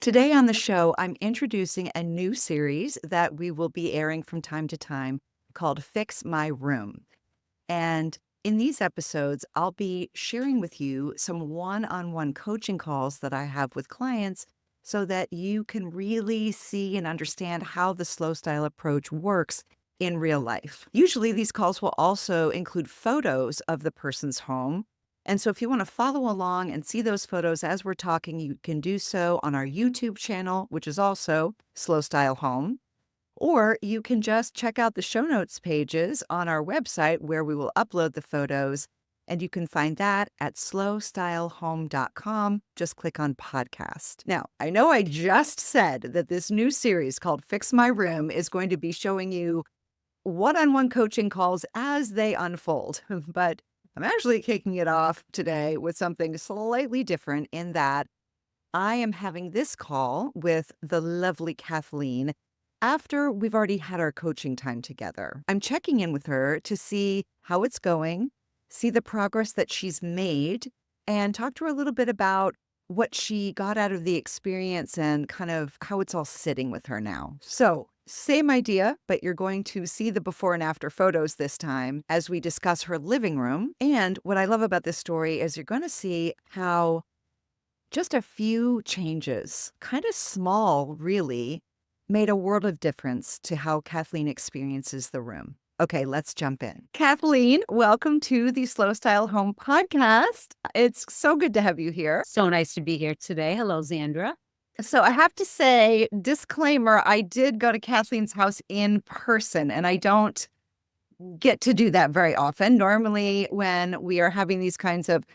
Today on the show, I'm introducing a new series that we will be airing from time to time called Fix My Room. And in these episodes, I'll be sharing with you some one-on-one coaching calls that I have with clients so that you can really see and understand how the slow style approach works in real life. Usually, these calls will also include photos of the person's home. And so, if you want to follow along and see those photos as we're talking, you can do so on our YouTube channel, which is also Slow Style Home. Or you can just check out the show notes pages on our website where we will upload the photos. And you can find that at slowstylehome.com. Just click on podcast. Now, I know I just said that this new series called Fix My Room is going to be showing you one-on-one coaching calls as they unfold, but I'm actually kicking it off today with something slightly different in that I am having this call with the lovely Kathleen after we've already had our coaching time together. I'm checking in with her to see how it's going, see the progress that she's made, and talk to her a little bit about what she got out of the experience and kind of how it's all sitting with her now. So, same idea, but you're going to see the before and after photos this time as we discuss her living room. And what I love about this story is you're going to see how just a few changes, kind of small, really, made a world of difference to how Kathleen experiences the room. Okay, let's jump in. Kathleen, welcome to the Slow Style Home podcast. It's so good to have you here. So nice to be here today. Hello, Xandra. So I have to say, disclaimer, I did go to Kathleen's house in person, and I don't get to do that very often. Normally, when we are having these kinds of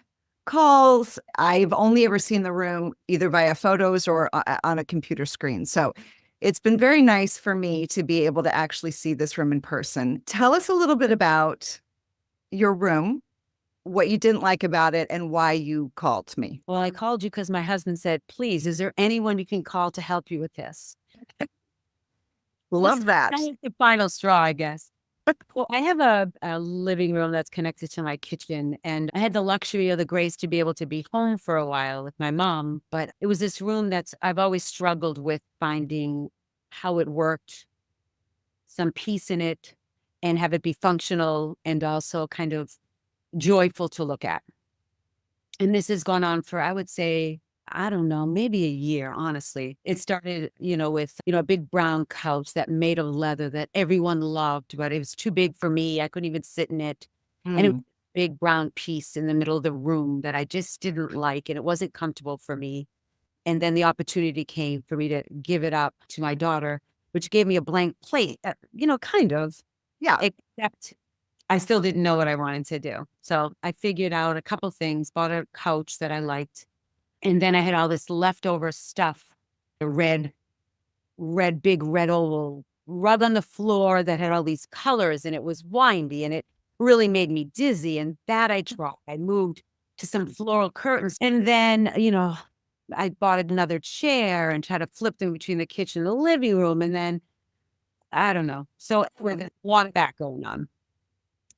calls, I've only ever seen the room either via photos or on a computer screen. So it's been very nice for me to be able to actually see this room in person. Tell us a little bit about your room, what you didn't like about it, and why you called me. Well, I called you because my husband said, please, is there anyone you can call to help you with this? Love that. That's the final straw, I guess. Well, I have a living room that's connected to my kitchen, and I had the luxury or the grace to be able to be home for a while with my mom. But it was this room I've always struggled with finding how it worked, some peace in it, and have it be functional and also kind of joyful to look at. And this has gone on for, I would say, I don't know, maybe a year, honestly. It started, with, a big brown couch that made of leather that everyone loved, but it was too big for me. I couldn't even sit in it. And it was Mm. a big brown piece in the middle of the room that I just didn't like, and it wasn't comfortable for me. And then the opportunity came for me to give it up to my daughter, which gave me a blank plate, kind of, Yeah. except I still didn't know what I wanted to do. So I figured out a couple things, bought a couch that I liked. And then I had all this leftover stuff, the big red oval rug on the floor that had all these colors, and it was windy and it really made me dizzy. And that I tried. I moved to some floral curtains. And then, I bought another chair and tried to flip them between the kitchen and the living room. And then, I don't know. So with a lot of that going on.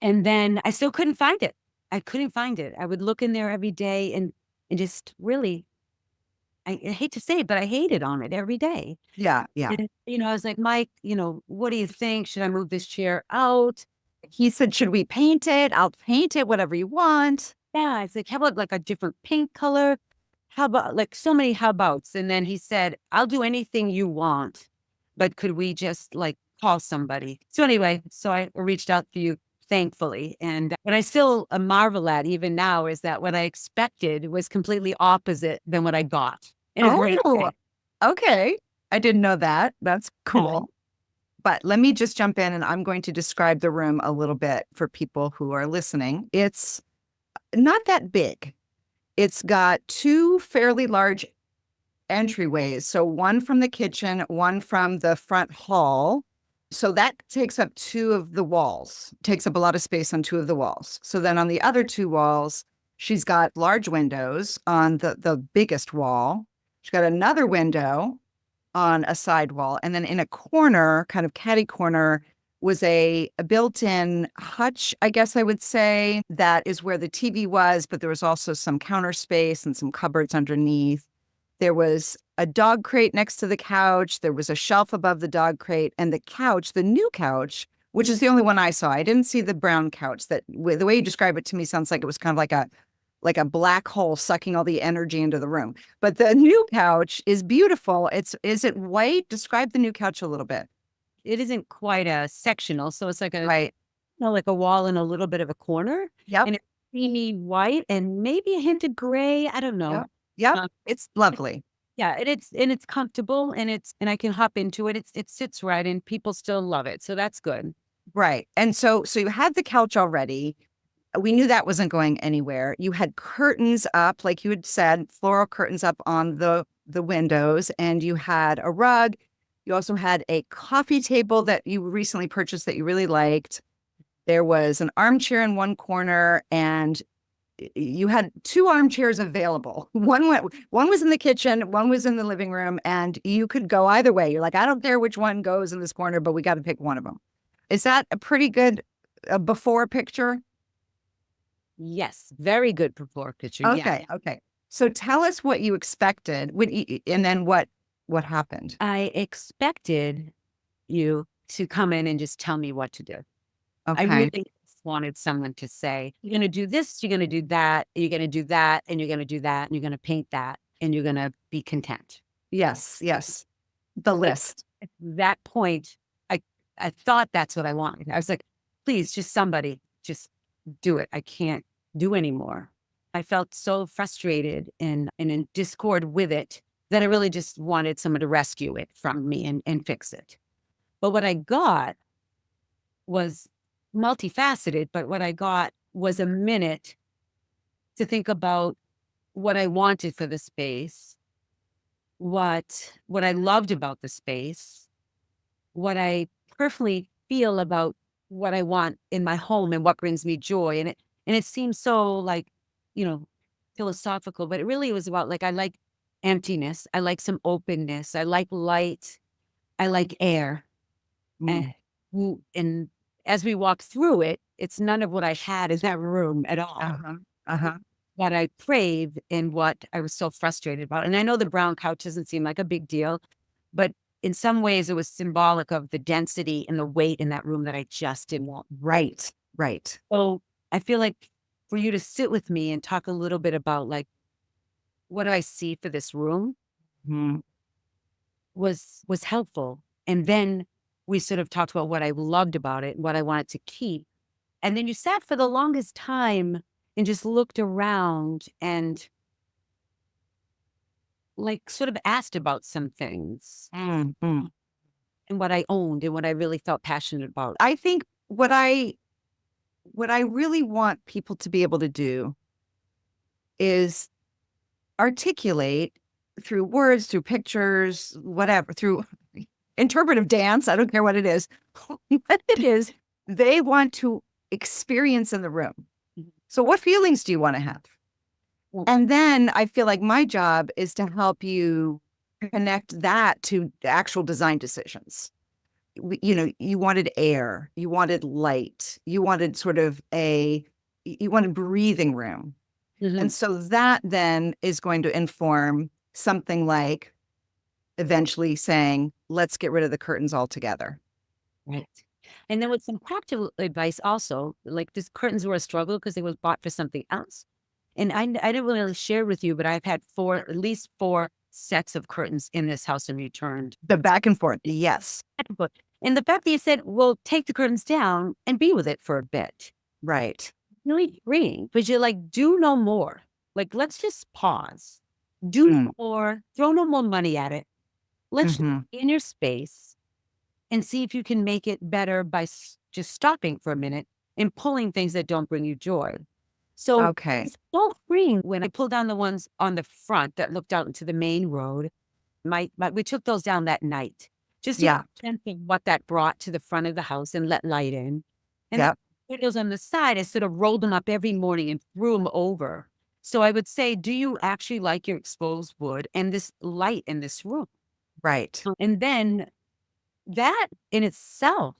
And then I still couldn't find it. I couldn't find it. I would look in there every day and just really, I hate to say it, but I hated on it every day. Yeah. Yeah. And, I was like, Mike, what do you think? Should I move this chair out? He said, should we paint it? I'll paint it, whatever you want. Yeah. It's like, how about like a different pink color? How about like so many how abouts? And then he said, I'll do anything you want, but could we just like call somebody? So anyway, so I reached out to you, thankfully. And what I still marvel at even now is that what I expected was completely opposite than what I got in a great way. Okay. I didn't know that. That's cool. But let me just jump in and I'm going to describe the room a little bit for people who are listening. It's not that big. It's got two fairly large entryways. So one from the kitchen, one from the front hall. So that takes up two of the walls, takes up a lot of space on two of the walls. So then on the other two walls, she's got large windows on the biggest wall. She's got another window on a side wall. And then in a corner, kind of catty corner, was a built-in hutch, I guess I would say. That is where the TV was, but there was also some counter space and some cupboards underneath. There was a dog crate next to the couch. There was a shelf above the dog crate, and the couch, the new couch, which is the only one I saw. I didn't see the brown couch. That the way you describe it to me sounds like it was kind of like a black hole sucking all the energy into the room. But the new couch is beautiful. Is it white? Describe the new couch a little bit. It isn't quite a sectional, so it's like Right. like a wall in a little bit of a corner, Yep. and it's creamy white and maybe a hint of gray. I don't know. Yep. Yep. Um, It's lovely. yeah, and it's comfortable and I can hop into it. It sits right and people still love it, so that's good. Right. And so you had the couch already. We knew that wasn't going anywhere. You had curtains up, like you had said, floral curtains up on the windows, and you had a rug. You also had a coffee table that you recently purchased that you really liked. There was an armchair in one corner, and you had two armchairs available. One was in the kitchen, one was in the living room, and you could go either way. You're like, I don't care which one goes in this corner, but we got to pick one of them. Is that a pretty good before picture? Yes, very good before picture. Yeah. Okay, okay. So tell us what you expected, and then what happened. I expected you to come in and just tell me what to do. I Okay. really just wanted someone to say, "You're gonna do this, you're gonna do that, you're gonna do that, and you're gonna do that, and you're gonna paint that, and you're gonna be content." Yes, yes. The list. At that point, I I thought that's what I wanted. I was like, "Please, just somebody, just do it. I can't do anymore." I felt so frustrated and in discord with it that I really just wanted someone to rescue it from me and fix it. But what I got was multifaceted, but what I got was a minute to think about what I wanted for the space, what I loved about the space, what I personally feel about what I want in my home and what brings me joy. And it seems so like, you know, philosophical, but it really was about like I like emptiness, I like some openness, I like light, I like air. Mm. And and as we walk through it, it's none of what I had in that room at all. Uh-huh. Uh-huh. What I craved and what I was so frustrated about. And I know the brown couch doesn't seem like a big deal, but in some ways it was symbolic of the density and the weight in that room that I just didn't want. Right. Right. So I feel like for you to sit with me and talk a little bit about like what do I see for this room Mm. was helpful. And then we sort of talked about what I loved about it, what I wanted to keep. And then you sat for the longest time and just looked around and like sort of asked about some things Mm. Mm. and what I owned and what I really felt passionate about. I think what I really want people to be able to do is articulate through words, through pictures, whatever, through interpretive dance. I don't care what it is. What it is they want to experience in the room. Mhm. So, what feelings do you want to have? Well, And then I feel like my job is to help you connect that to actual design decisions. You wanted air, you wanted light, you wanted you wanted breathing room. And mhm, so that then is going to inform something like eventually saying, let's get rid of the curtains altogether. right. And then with some practical advice also, like these curtains were a struggle because they was bought for something else. And I didn't really share with you, but I've had at least four sets of curtains in this house and returned. The back and forth. Yes. And the fact that you said, well, take the curtains down and be with it for a bit. Right. Really freeing, but you're like, do no more. Like, let's just pause. Do Mm. no more, throw no more money at it. Let's just Hmm. be in your space and see if you can make it better by just stopping for a minute and pulling things that don't bring you joy. So Okay. it's so freeing when I pulled down the ones on the front that looked out into the main road. We took those down that night just to get Yeah. a sense of what that brought to the front of the house and let light in. And the Yep. windows on the side, I sort of rolled them up every morning and threw them over. So I would say, do you actually like your exposed wood and this light in this room? Right. And then that in itself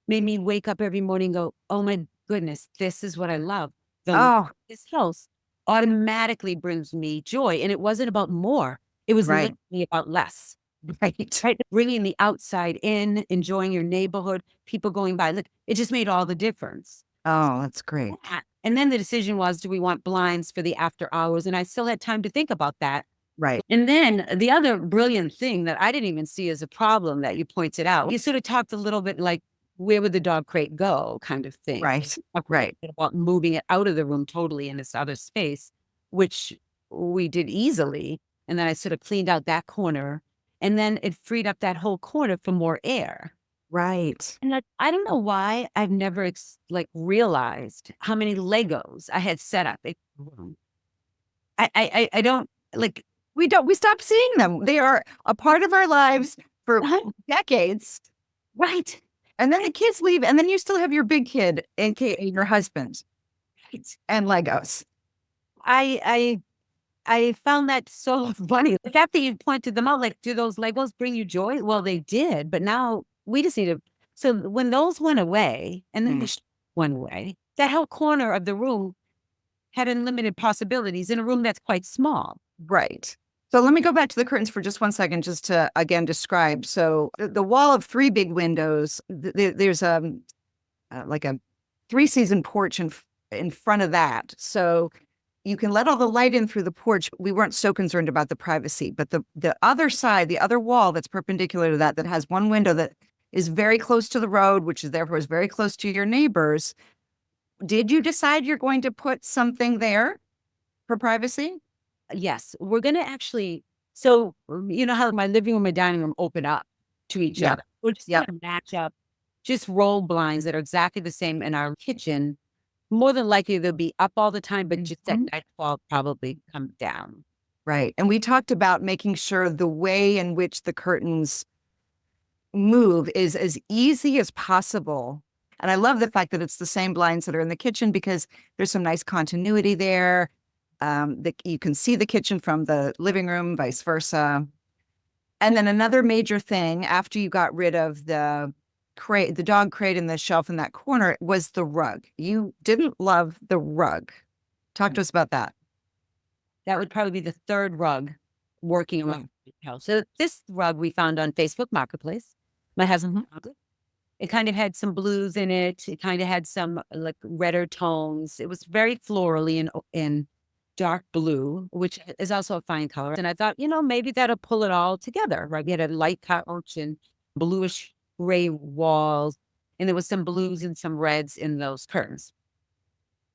made me wake up every morning and go, oh my goodness, this is what I love. Oh, This house automatically brings me joy. And it wasn't about more. It was Right. literally about less, Right. right? Bringing the outside in, enjoying your neighborhood, people going by. Look, it just made all the difference. Oh, that's great. Yeah. And then the decision was, do we want blinds for the after hours? And I still had time to think about that. Right. And then the other brilliant thing that I didn't even see as a problem that you pointed out, you sort of talked a little bit like, where would the dog crate go kind of thing. Right. Talked a little Right. bit about moving it out of the room totally in this other space, which we did easily. And then I sort of cleaned out that corner. And then it freed up that whole corner for more air. Right. And I don't know why I've never like realized how many Legos I had set up in the room. I don't like. We stopped seeing them. They are a part of our lives for decades. Right. And then the kids leave, and then you still have your big kid, aka your husband, Right. and Legos. I I found that so funny. The fact that you pointed them out, like, do those Legos bring you joy? Well, they did, but now we just need to. So when those went away, and then Mm. went away, that whole corner of the room had unlimited possibilities in a room that's quite small. Right. So let me go back to the curtains for just one second, just to again describe. So the wall of three big windows. There's like a three-season porch in front of that. So you can let all the light in through the porch. We weren't so concerned about the privacy, but the other side, the other wall that's perpendicular to that, that has one window that is very close to the road, which is therefore is very close to your neighbors. Did you decide you're going to put something there for privacy? Yes, we're gonna actually. So you know how my living room and dining room open up to each Yeah. other. We're just Yep. gonna match up, just roll blinds that are exactly the same in our kitchen. More than likely, they'll be up all the time, but just at Mhm. nightfall, probably come down. Right. And we talked about making sure the way in which the curtains move is as easy as possible. And I love the fact that it's the same blinds that are in the kitchen because there's some nice continuity there. You can see the kitchen from the living room, vice versa. And then another major thing after you got rid of the crate, the dog crate and the shelf in that corner was the rug. You didn't love the rug. Talk to us about that. That would probably be the third rug working around the house. So this rug we found on Facebook Marketplace. My husband found it. It kind of had some blues in it. It kind of had some like redder tones. It was very florally in dark blue, which is also a fine color. And I thought, maybe that'll pull it all together. Right? We had a light couch and bluish gray walls, and there was some blues and some reds in those curtains.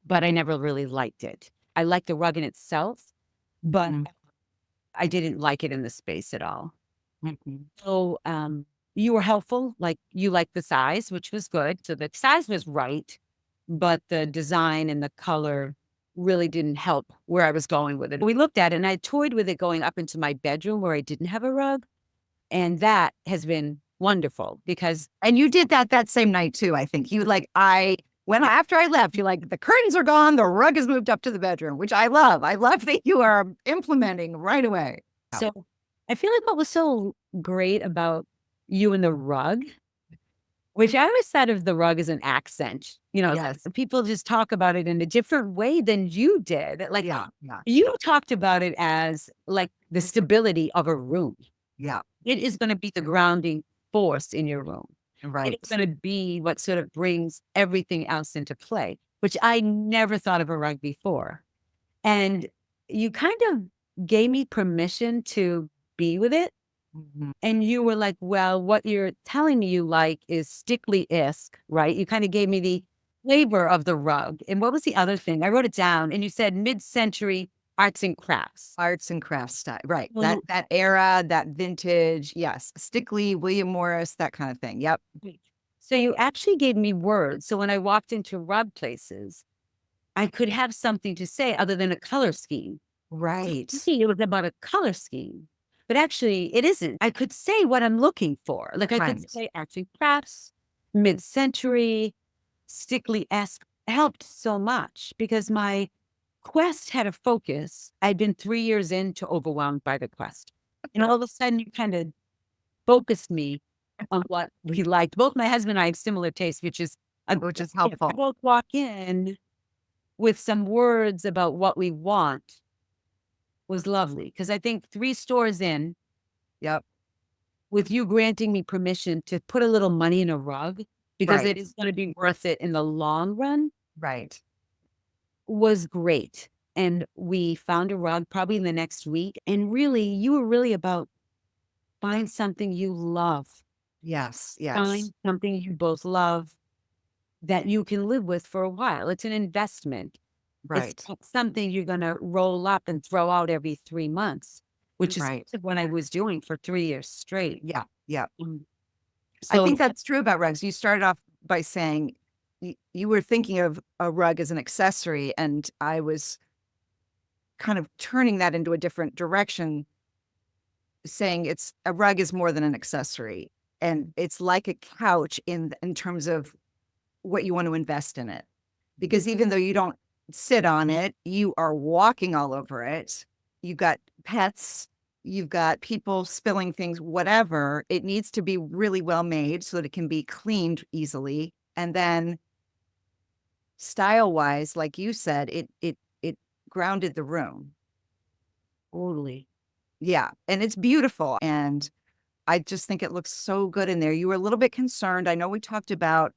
But I never really liked it. I liked the rug in itself, but I didn't like it in the space at all. Mhm. So, you were helpful, like, you liked the size, which was good. So the size was right, but the design and the color really didn't help where I was going with it. We looked at it, and I toyed with it going up into my bedroom where I didn't have a rug, and that has been wonderful because And you did that same night too, I think. You like after I left, you like the curtains are gone, the rug is moved up to the bedroom, which I love. I love that you are implementing right away. so I feel like what was so great about you and the rug, which I always thought of the rug as an accent. Yes. People just talk about it in a different way than you did. Like, Yeah. Yeah. you talked about it as like the stability of a room. Yeah. It is going to be the grounding force in your room. It is Right. going to be what sort of brings everything else into play, which I never thought of a rug before. And you kind of gave me permission to be with it. Mhm. And you were like, well, what you're telling me you like is Stickley-esque, right? You kind of gave me the flavor of the rug. And what was the other thing? I wrote it down and you said mid-century arts and crafts. Arts and crafts style. Right. That Well, that era, that vintage. Yes. Stickley, William Morris, that kind of thing. Yep. wait. So you actually gave me words. So when I walked into rug places, I could have something to say other than a color scheme. Right. See, it was about a color scheme, but actually it isn't. I could say what I'm looking for. Like I could Right. say arts and crafts, mid-century, Stickley-esque helped so much because my quest had a focus. I'd been 3 years into overwhelmed by the quest. And all of a sudden you kind of focused me on what we liked. Both my husband and I have similar tastes, which is Which is if we helpful. both walk in with some words about what we want, was lovely because I think 3 stores in, Yep. with you granting me permission to put a little money in a rug because Right. it is gonna be worth it in the long run, Right. was great. And we found a rug probably in the next week, and really, you were really about find something you love. Yes. Yes. Find something you both love that you can live with for a while. It's an investment. It's Right. not something you're gonna roll up and throw out every 3 months, which is Right. what I was doing for 3 years straight. Yeah. Yeah. Mm. I So think that's true about rugs. You started off by saying you were thinking of a rug as an accessory, and I was kind of turning that into a different direction, saying it's a rug is more than an accessory, and it's like a couch in terms of what you want to invest in it. Because even though you don't sit on it, you are walking all over it. You've got pets, you've got people spilling things, whatever. It needs to be really well made so that it can be cleaned easily. And then style wise, like you said, it grounded the room. totally. Yeah. And it's beautiful. And I just think it looks so good in there. You were a little bit concerned. I know we talked about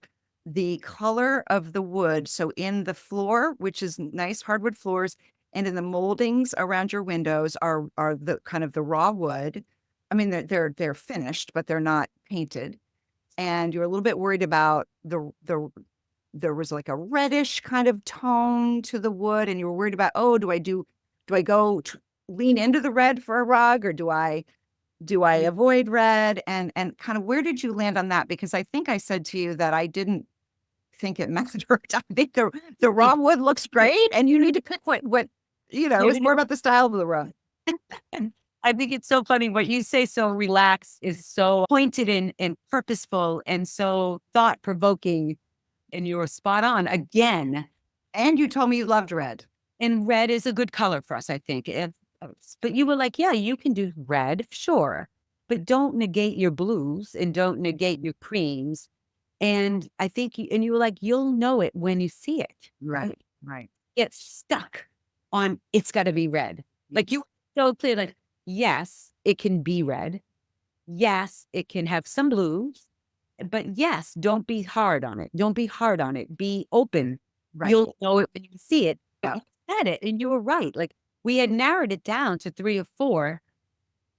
the color of the wood. So in the floor, which is nice hardwood floors, and in the moldings around your windows are the kind of the raw wood. I mean, they're finished, but they're not painted. And you're a little bit worried about there was like a reddish kind of tone to the wood, and you were worried about, oh, do I go lean into the red for a rug, or do I avoid red? And kind of where did you land on that? Because I think I said to you that I didn't think it mattered. I think the raw wood looks great, and you need to pick what it's more about the style of the rug. And I think it's so funny what you say, so relaxed is so pointed and purposeful and so thought provoking. And you were spot on again. And you told me you loved red. And red is a good color for us, I think. But you were like, yeah, you can do red, sure. But don't negate your blues and don't negate your creams. And I think, and you were like, you'll know it when you see it. Right, right. Get stuck on it's got to be red. Like you so clear, like, yes, it can be red. Yes, it can have some blues, but yes, don't be hard on it. Don't be hard on it. Be open. Right. You'll know it when you see it. Yeah. But you said it and you were right. Like we had narrowed it down to 3 or 4,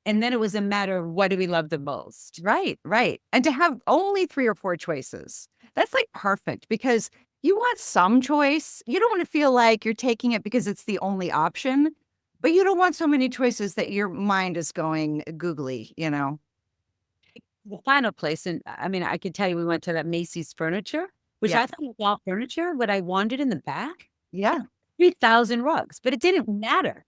and then it was a matter of what do we love the most? Right, right. And to have only 3 or 4 choices, that's like perfect because you want some choice. You don't want to feel like you're taking it because it's the only option, but you don't want so many choices that your mind is going googly. The final place, and I mean, I can tell you, we went to that Macy's furniture, which Yeah. I thought was all furniture. What I wanted in the back, Yeah. 3,000 rugs, but it didn't matter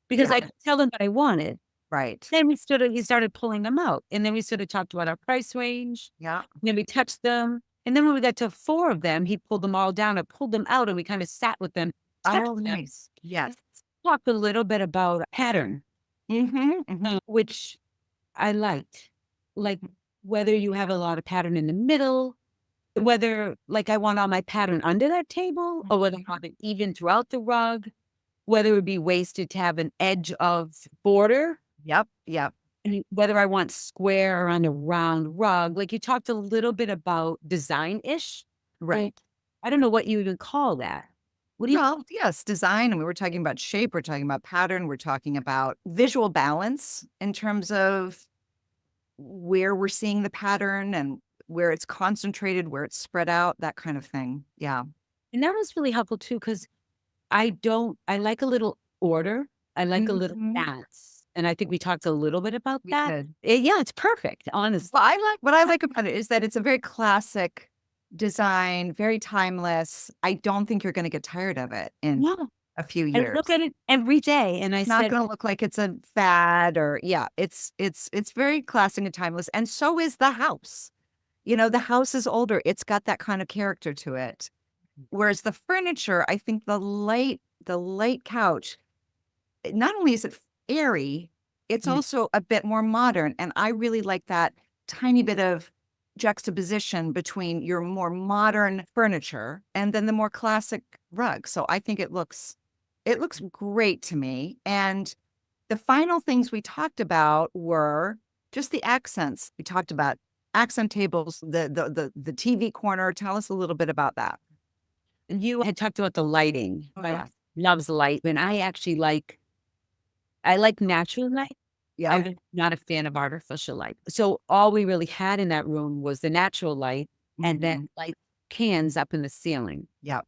because Yeah. I could tell them what I wanted. Right. Then he started pulling them out, and then we sort of talked about our price range, Yeah. and then we touched them, and then when we got to 4 of them, he pulled them all down and pulled them out, and we kinda sat with them, Oh, touched them, nice. Yes. talked a little bit about pattern, Mhm. Mhm. which I liked. Like, whether you have a lot of pattern in the middle, whether, like, I want all my pattern under that table, or whether I want it even throughout the rug, whether it would be wasted to have an edge of border. Yep. Yep. Whether I want square or on a round rug, like you talked a little bit about design-ish. Right. I don't know what you even call that. What do you Well, yes, design. And we were talking about shape. We're talking about pattern. We're talking about visual balance in terms of where we're seeing the pattern and where it's concentrated, where it's spread out, that kind of thing. Yeah. and that was really helpful too, because I like a little order. I like a little Mhm. balance, and I think we talked a little bit about We that. did. Yeah, it's perfect, honestly. Well, what I like about it is that it's a very classic design, very timeless. I don't think you're gonna get tired of it in No, a few I look years. at it every day, and I It's not said, gonna look like it's a fad or yeah, it's very classic and timeless, and so is the house. The house is older. It's got that kind of character to it. Whereas the furniture, I think the light couch, not only is it airy, it's "Mm, also a bit more modern. And I really like that tiny bit of juxtaposition between your more modern furniture and then the more classic rug. So I think it looks great to me. And The final things we talked about were just the accents. We talked about accent tables, the TV corner. Tell us a little bit about that. And you had talked about the lighting. Oh, My yeah. wife loves light, and I actually I like natural light. Yeah. I'm not a fan of artificial light. So all we really had in that room was the natural light and then Mhm. light cans up in the ceiling. Yeah.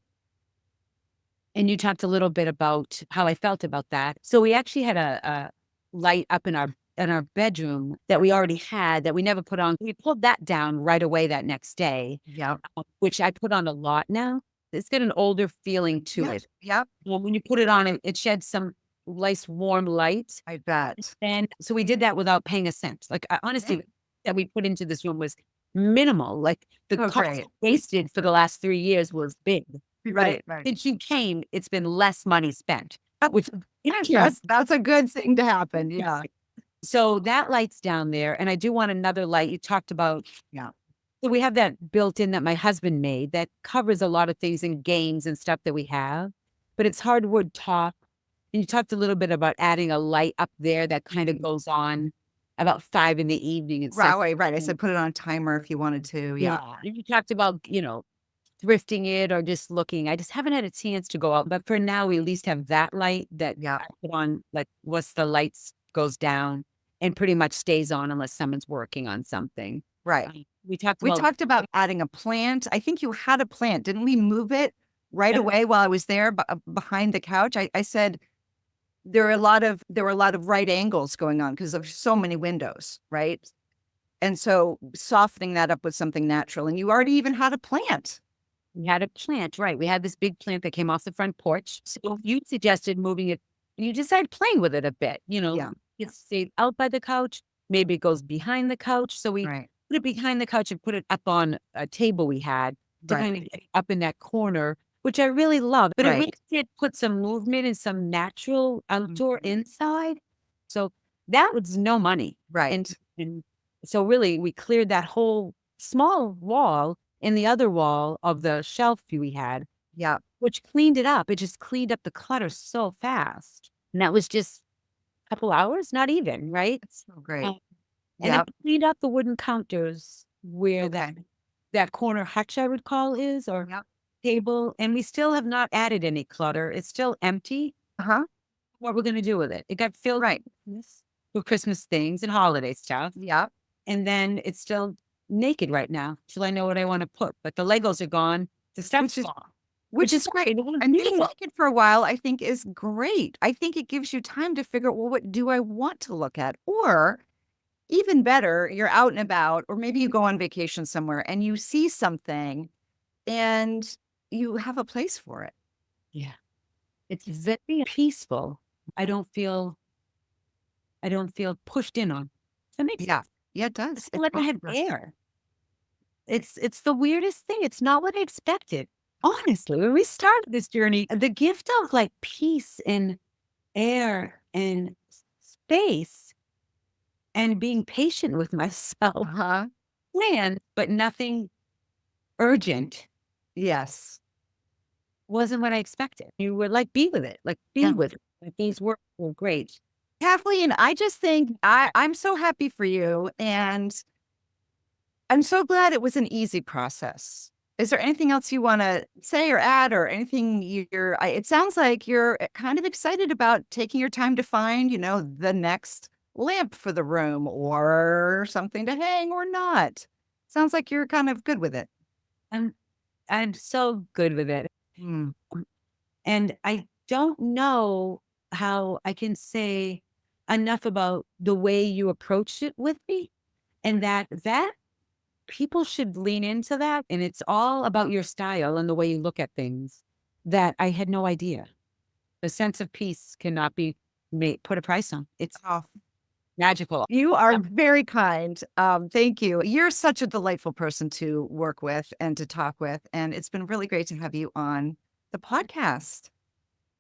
And you talked a little bit about how I felt about that. So we actually had a light up in our bedroom that we already had that we never put on. We pulled that down right away that next day, Yeah. which I put on a lot now. It's got an older feeling to Yep. it. Yep. Well, when you put it on, it sheds some nice warm light. I bet. And so we did that without paying a cent. Like, I Yeah. honestly, that we put into this room was minimal. Like, the Oh, cost great. wasted for the last 3 years was big, but Right. Right. since you came, it's been less money spent, which Yeah, yeah. that's a good thing to happen. Yeah. So that light's down there, and I do want another light. You talked about Yeah. so we have that built in that my husband made that covers a lot of things in games and stuff that we have, but it's hardwood top. And you talked a little bit about adding a light up there that kind of goes on about 5 in the evening and Right. sets Right. Right. I mm, said put it on a timer if you wanted to. Yeah. yeah. And you talked about, thrifting it or just looking. I just haven't had a chance to go out, but for now, we at least have that light that Yeah. I put on, like, once the lights goes down and pretty much stays on unless someone's working on something. Right. We talked We about talked about adding a plant. I think you had a plant. Didn't we move it right away while I was there behind the couch? I said there were a lot of right angles going on because there's so many windows, right? And so softening that up with something natural. And you already even had a plant. we had a plant, right? We had this big plant that came off the front porch. So you suggested moving it. You decided playing with it a bit. Yeah. It stayed out by the couch. Maybe it goes behind the couch. So we Right. put it behind the couch and put it up on a table we had to Right. kind of get it up in that corner, which I really love. But it Right. really did put some movement and some natural outdoor Mhm. inside. So that was no money. And, Right. and so really we cleared that whole small wall in the other wall of the shelf we had, Yeah. which cleaned it up. It just cleaned up the clutter so fast. And that was just a couple hours, not even, right? That's so great. Um, and then Yeah. we cleaned up the wooden counters where Okay. that corner hutch I would call is or Yeah. table. And we still have not added any clutter. It's still empty. Uh-huh. What we're gonna do with it? It got filled Right. with Christmas things and holiday stuff. Yeah. And then it's still naked right now till I know what I want to put. But the Legos are gone. The stuff's Which is gone. which is great. And being Beautiful. naked for a while, I think is great. I think it gives you time to figure out, well, what do I want to look at? Or even better, you're out and about, or maybe you go on vacation somewhere and you see something and you have a place for it. Yeah. It's very peaceful. I don't feel pushed in on. Does that make Yeah. sense? Yeah, it I does. feel like I have air. It's the weirdest thing. It's not what I expected. Honestly, when we started this journey, the gift of like peace and air and space and being patient with myself, Uh-huh. planned, but nothing urgent Yes. wasn't what I expected. You were like, be with it, like be Yeah. with it. Like these were great. Kathleen, I just think I'm so happy for you. And I'm so glad it was an easy process. Is there anything else you want to say or add or anything it sounds like you're kind of excited about taking your time to find, the next lamp for the room or something to hang or not. Sounds like you're kind of good with it. I'm I'm so good with it. Mm. And I don't know how I can say enough about the way you approached it with me and that people should lean into that. And it's all about your style and the way you look at things that I had no idea. The sense of peace cannot be put a price on. It's Oh, magical. you are very kind. Thank you. You're such a delightful person to work with and to talk with. And it's been really great to have you on the podcast.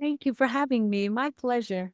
Thank you for having me. My pleasure.